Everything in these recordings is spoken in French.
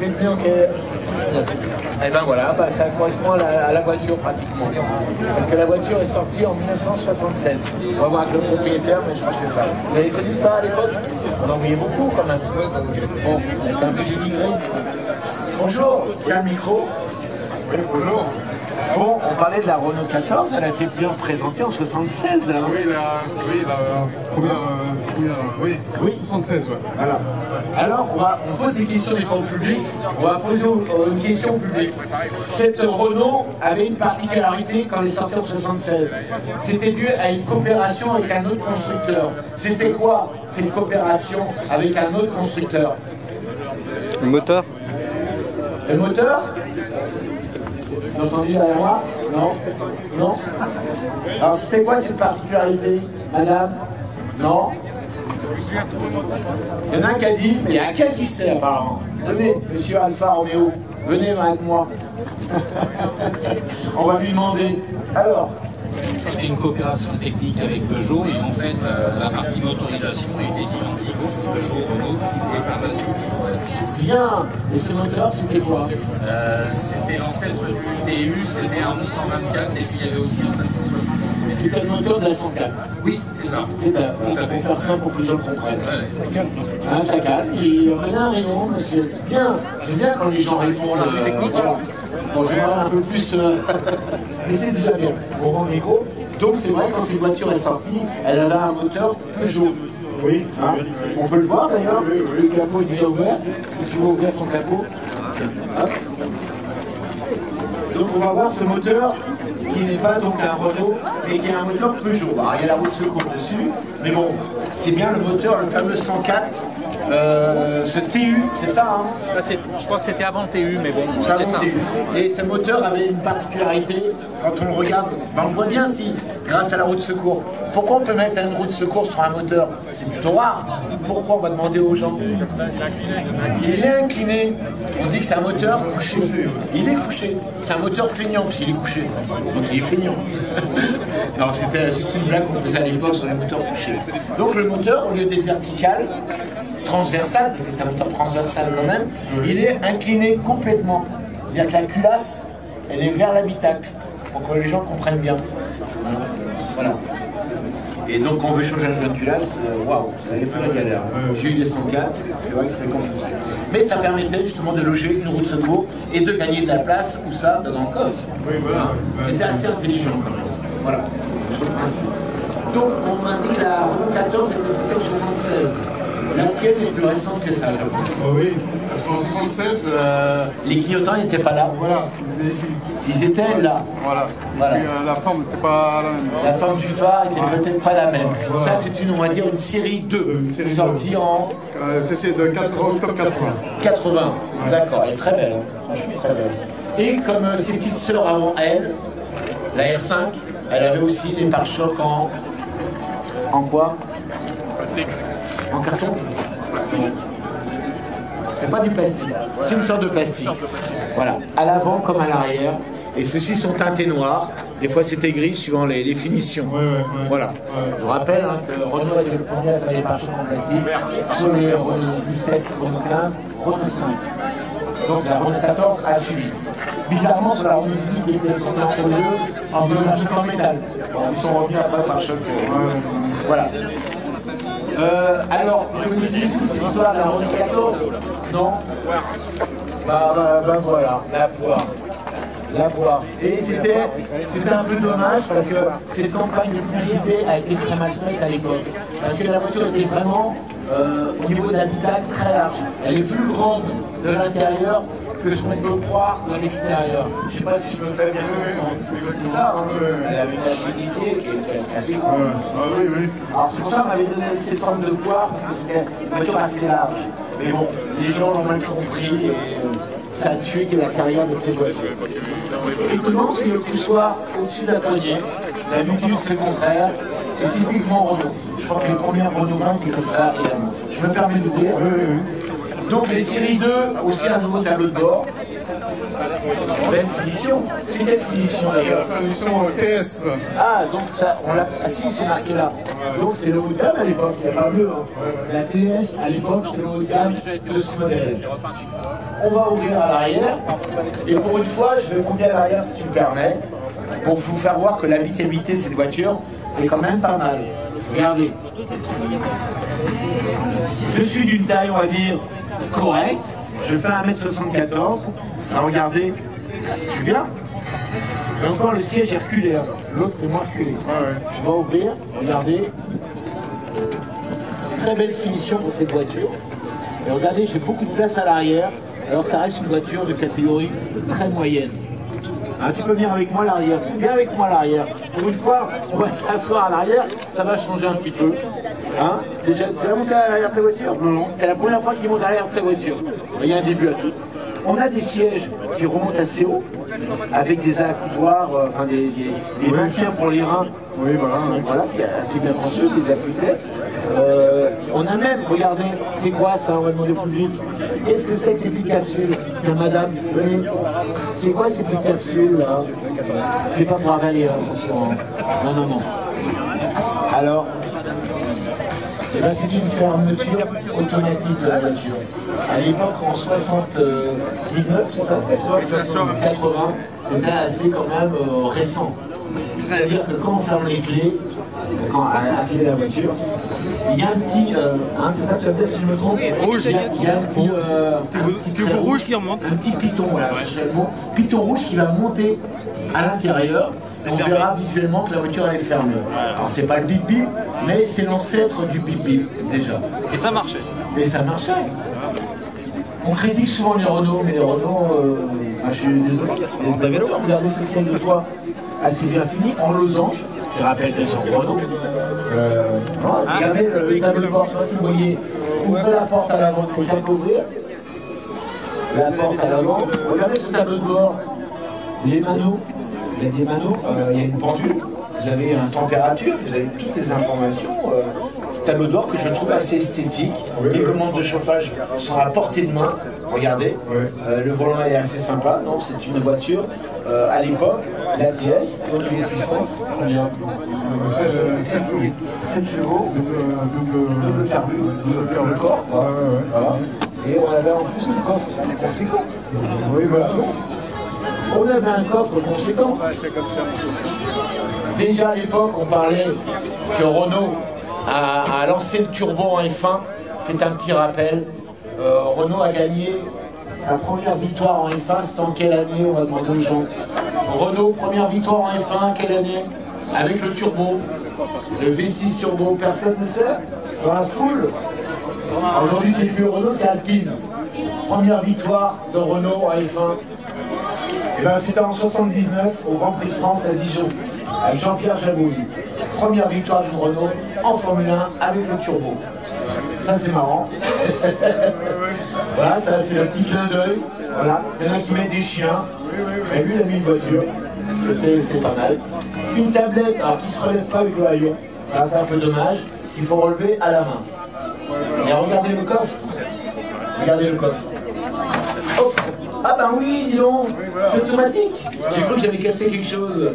Vous êtes né en quelle... Eh ben voilà, bah, ça correspond à la voiture pratiquement. Parce que la voiture est sortie en 1976. On va voir avec le propriétaire, mais je crois que c'est ça. Vous avez connu ça à l'époque? On en voyait beaucoup quand même. Bon, c'est un peu dénigré. Bonjour, tiens le micro. Oui, bonjour. Bon, on parlait de la Renault 14, elle a été bien présentée en 76. Hein. Oui, la première, oui, 76, ouais. Voilà. Alors, on pose des questions des fois au public. On va poser une question au public. Cette Renault avait une particularité quand elle est sortie en 76. C'était dû à une coopération avec un autre constructeur. C'était quoi cette coopération avec un autre constructeur? Le moteur. Le moteur? Vous avez entendu derrière moi? Non? Non? Alors c'était quoi cette particularité, madame? Non? Il y en a un qui a dit, mais il y a quelqu'un qui sait apparemment. Venez, monsieur Alfa Romeo, venez avec moi. On va lui demander. Alors? C'était une coopération technique avec Peugeot et en fait la partie motorisation était identique aussi Peugeot, Renault et par la suite. Bien. Et ce moteur c'était quoi? C'était l'ancêtre du TU, c'était un 1124 et puis il y avait aussi un 966. C'était le moteur de la 104. Oui, c'est ça. C'est ça. Pour faire simple pour que les gens comprennent. Ça calme. Hein, ça calme. Il rien répond, monsieur. Bien. J'aime bien quand les gens répondent. Voilà. Bon, je vais voir un peu plus. Mais c'est déjà bien. On rend micro. Donc c'est vrai, quand cette voiture est sortie, elle avait un moteur Peugeot. Oui. Hein, on peut le voir d'ailleurs. Le capot est déjà ouvert. Si tu veux ouvrir ton capot. Hop. Donc on va voir ce moteur qui n'est pas donc un Renault, mais qui est un moteur Peugeot. Alors, il y a la roue de secours dessus, mais bon, c'est bien le moteur, le fameux 104, ce TU, c'est ça hein? Là, je crois que c'était avant le TU, mais bon, c'est ça. TU. Et ce moteur avait une particularité, quand on le regarde, ben, on le voit bien si, grâce à la roue de secours. Pourquoi on peut mettre une roue de secours sur un moteur? C'est plutôt rare. Pourquoi? On va demander aux gens. Il est incliné. On dit que c'est un moteur couché. Il est couché. C'est un moteur feignant, parce qu'il est couché. Donc il est feignant. Non, c'était juste une blague qu'on faisait à l'époque sur les moteurs couchés. Donc le moteur, au lieu d'être vertical, transversal, parce que c'est un moteur transversal quand même, il est incliné complètement. C'est-à-dire que la culasse, elle est vers l'habitacle, pour que les gens comprennent bien. Voilà. Et donc, quand on veut changer un jeu de culasse, waouh, ça n'avait plus la galère. J'ai eu les 104, c'est vrai que c'était compliqué. Mais ça permettait justement de loger une roue de secours et de gagner de la place, où ça, dans le coffre. Oui, voilà. C'était assez intelligent quand même. Voilà, sur le principe. Donc, on m'a dit que la Renault 14 était sortie en 76. La tienne est plus récente que ça, je pense. Oh, oui, en 76. Les clignotants n'étaient pas là. Voilà, ils étaient ici. Ils étaient là. Voilà. Voilà. Et puis, la forme n'était pas la même. La forme du phare était peut-être pas la même. Ça, c'est une, on va dire, une série 2, sortie en C'est de octobre 80. 80. D'accord, elle est très belle. Hein. Franchement, très belle. Et comme ses petites sœurs avant elle, la R5, elle avait aussi des pare-chocs en quoi? Plastique. En carton? Plastique. C'est pas du plastique, c'est une sorte de plastique. Voilà, à l'avant comme à l'arrière. Et ceux-ci sont teintés noirs. Des fois c'était gris suivant les finitions. Voilà. Je rappelle hein, que Renault a été le premier à faire des pare-chocs en plastique sur les Renault 17, Renault 15, Renault 5. Donc la Renault 14 a suivi. Bizarrement, sur la Renault 18 qui était sortie entre les deux, en faisant pare-choc en métal. Bon, ils sont revenus après pare-choc. Voilà. Alors, vous connaissez toute l'histoire de la Renault 14? Non? Bah voilà, la poire. La poire. Et c'était un peu dommage parce que cette campagne de publicité a été très mal faite à l'époque. Parce que la voiture était vraiment, au niveau de l'habitacle, très large. Elle est plus grande de l'intérieur que ce qu'on peut croire de l'extérieur. Je ne sais pas si je me fais bien comprendre. C'est ça, hein? Elle avait une agilité qui est assez grande. Oui, oui. Alors c'est pour ça qu'on m'avait donné cette forme de poire, parce que c'était une voiture assez large. Mais bon, les gens l'ont mal compris et ça a tué la carrière de cette voiture. Effectivement, c'est le poussoir au-dessus de la poignée. D'habitude, c'est le contraire. C'est typiquement Renault. Je crois que les premières Renault 20 étaient comme ça également. Je me permets d'ouvrir. Donc les séries 2, aussi un nouveau tableau de bord. Belle finition. C'est quelle finition d'ailleurs? Finition TS. Ah, donc ça, on l'a. Ah si, c'est marqué là. Donc c'est le haut de gamme à l'époque, c'est pas mieux. Hein. La TS à l'époque, c'est le haut de gamme de ce modèle. On va ouvrir à l'arrière. Et pour une fois, je vais monter à l'arrière si tu me permets, pour vous faire voir que l'habitabilité de cette voiture est quand même pas mal. Regardez. Je suis d'une taille, on va dire, correcte. Je fais 1m74. Alors regardez, je suis bien. Et encore le siège est reculé, hein. L'autre est moins reculé. On va ouvrir, regardez. Très belle finition pour cette voiture. Et regardez, j'ai beaucoup de place à l'arrière. Alors ça reste une voiture de catégorie très moyenne. Hein, tu peux venir avec moi à l'arrière. Viens avec moi à l'arrière. Pour une fois, on va s'asseoir à l'arrière, ça va changer un petit peu. Hein? Déjà, tu vas monter à l'arrière de ta voiture? Non. C'est la première fois qu'il monte à l'arrière de sa voiture. Il y a un début à tout. On a des sièges qui remontent assez haut, avec des accoudoirs, enfin des maintiens pour les reins. Oui, voilà. Voilà, qui est assez bien pensé, des appuis-têtes. On a même, regardez, c'est quoi ça? On va demander au public. Qu'est-ce que c'est que ces petites capsules? Tiens, madame, venez. C'est quoi ces petites capsules là? C'est pas pour avaler, attention. Non, non, non. Alors, eh ben, c'est une fermeture automatique de la voiture. À l'époque, en 79, c'est ça? 80, c'était assez quand même récent. C'est-à-dire que quand on ferme les clés, à clé de la voiture, il y a un petit, c'est ça que ça veut dire si je me trompe? Rouge. Il y a un petit Tu vois rouge qui remonte. Un petit piton, voilà, le mot. Piton rouge qui va monter à l'intérieur. On verra visuellement que la voiture elle est fermée. Alors c'est pas le bip bip, mais c'est l'ancêtre du bip bip déjà. Et ça marchait. Et ça marchait. On critique souvent les Renault, mais les Renault, je suis désolé. Regardez ce ciel de toit assez bien fini, en losange. Je rappelle qu'elles sont Renault. Regardez le tableau de bord, je ne sais pas si vous voyez. Ouvrez la porte à l'avant, il faut bien ouvrir. La porte à l'avant. Regardez ce tableau de bord. Les manos. Il y a des manos, il y a une pendule. Vous avez une température, vous avez toutes les informations. Tableau de bord que je trouve assez esthétique. Les commandes de chauffage sont à portée de main. Regardez, le volant est assez sympa. Non, c'est une voiture à l'époque, l'ATS, et au niveau puissance, combien? 7 chevaux. 7 chevaux, double carbu, double corps. Voilà. Et on avait en plus un coffre conséquent. Oui, voilà. On avait un coffre conséquent. Déjà à l'époque, on parlait que Renault a lancé le turbo en F1. C'est un petit rappel. Renault a gagné sa première victoire en F1. C'était en quelle année? On va demander aux gens. Renault, première victoire en F1, quelle année? Avec le turbo. Le V6 turbo, personne ne sait? Dans la foule. Aujourd'hui, c'est plus Renault, c'est Alpine. Première victoire de Renault en F1. Et ben, c'était en 79 au Grand Prix de France à Dijon, avec Jean-Pierre Jabouille. Première victoire d'une Renault en Formule 1 avec le turbo. Ça c'est marrant. Voilà, ça c'est un petit clin d'œil. Voilà, il y en a qui mettent des chiens. Et lui il a mis une voiture. C'est pas mal. Une tablette alors, qui ne se relève pas avec le haillon. Là c'est un peu dommage. Qu'il faut relever à la main. Et regardez le coffre. Regardez le coffre. Hop. Ah ben oui, dis donc, c'est automatique. J'ai cru que j'avais cassé quelque chose.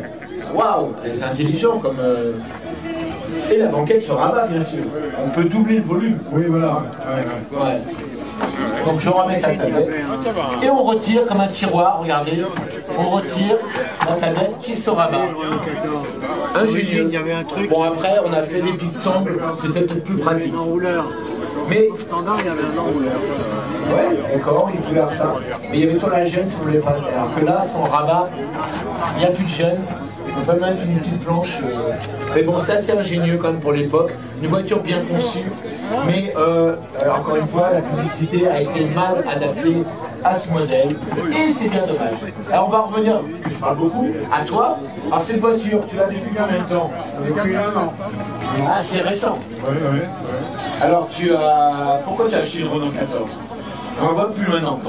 Waouh, c'est intelligent comme... Et la banquette se rabat, bien sûr. On peut doubler le volume. Oui, voilà. Ouais. Donc je remets la tablette. Et on retire comme un tiroir, regardez. On retire la tablette qui se rabat. Ingénieux. Bon après, on a fait des petites sangles, c'était peut-être plus pratique. Mais au standard, il y avait un enrouleur. Ouais, d'accord, il pouvait faire ça. Mais il y avait tout la gêne si vous voulez pas. Alors que là, sans rabat, il n'y a plus de gêne. On peut mettre une petite planche. Mais bon, c'est assez ingénieux quand même pour l'époque. Une voiture bien conçue. Mais alors, encore une fois, la publicité a été mal adaptée à ce modèle. Et c'est bien dommage. Alors on va revenir, que je parle beaucoup, à toi. Alors cette voiture, tu l'as depuis combien de temps? Depuis 1 an. Ah, c'est récent. Oui. Alors tu as... Pourquoi tu as acheté une Renault 14? On ne voit plus maintenant.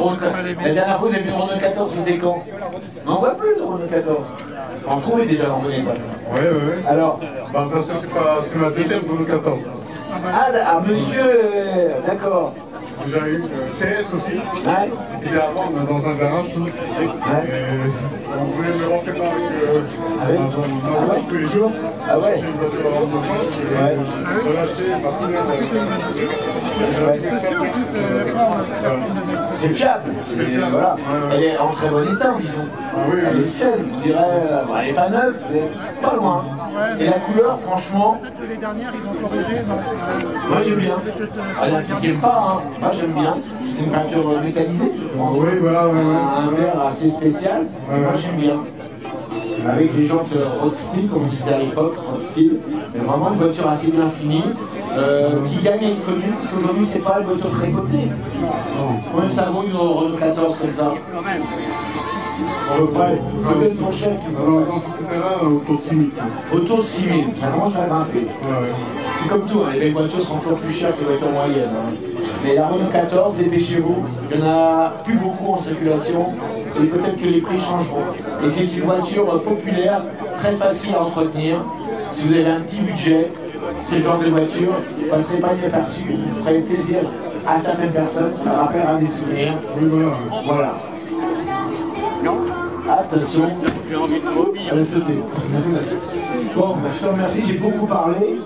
La dernière fois que vous avez vu une Renault 14, c'était quand? On n'en voit plus de Renault 14. On trouvait déjà dans Renault 14. Oui. Alors bah, parce que c'est ma deuxième Renault 14. Ah monsieur, d'accord. déjà eu TS aussi, Ouais. qui était à vendre dans un garage. On voulait me rentrer pas avec tous les jours. Ah ouais. J'ai une voiture à vendre de France. Je l'ai acheté par tout le C'est fiable. Voilà. Elle est en très bon état, dis donc. Elle est saine, je dirais. Elle n'est pas neuve, mais pas loin. Et la couleur, franchement. Peut-être que les dernières, ils ont corrigé. Moi j'aime bien. Il y en a qui n'aiment pas, hein. Moi j'aime bien. C'est une peinture métallisée, je pense. Oui, voilà, Un verre assez spécial. Moi j'aime bien. Avec les jantes road style, comme on disait à l'époque, road style. Mais vraiment une voiture assez bien finie, qui gagne à être connue, parce qu'aujourd'hui c'est pas une voiture très cotée. Combien ça vaut une Renault 14 comme ça? À peu près. Combien de fourchettes? Dans ce côté-là, autour de 6 000. Autour de 6 000, ça commence à grimper. C'est comme tout, hein. Les voitures seront toujours plus chères que les voitures moyennes. Hein. Mais la Renault 14, dépêchez-vous, il n'y en a plus beaucoup en circulation et peut-être que les prix changeront. Et c'est une voiture populaire, très facile à entretenir. Si vous avez un petit budget, c'est le genre de voiture qui ne passerait pas inaperçu, qui ferait plaisir à certaines personnes, ça rappellera des souvenirs. Oui, Voilà. Attention, elle a sauté. Bon, bah, je te remercie, j'ai beaucoup parlé.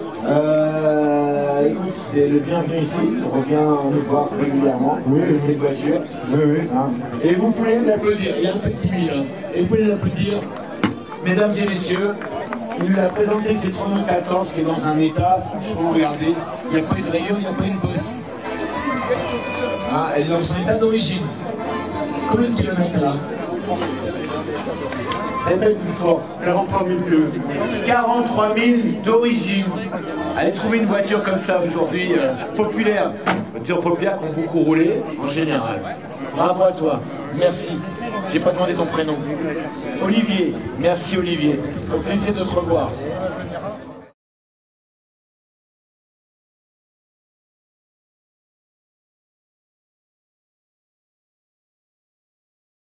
Écoute, t'es le bienvenu ici, reviens nous voir régulièrement, cette voiture. Hein. Et vous pouvez l'applaudir, il y a un petit mille, hein. Et vous pouvez l'applaudir, mesdames et messieurs. Il nous a présenté cette Renault 14 qui est dans un état, franchement, regardez, il n'y a pas une rayure, il n'y a pas une bosse. Ah, elle est dans son état d'origine. Combien de kilomètres là? Répète plus fort. 43 000 km. 43 000 d'origine. Allez trouver une voiture comme ça aujourd'hui, populaire. Voiture populaire qui ont beaucoup roulé en général. Bravo à toi. Merci. J'ai pas demandé ton prénom. Olivier. Merci Olivier. Au plaisir de te revoir.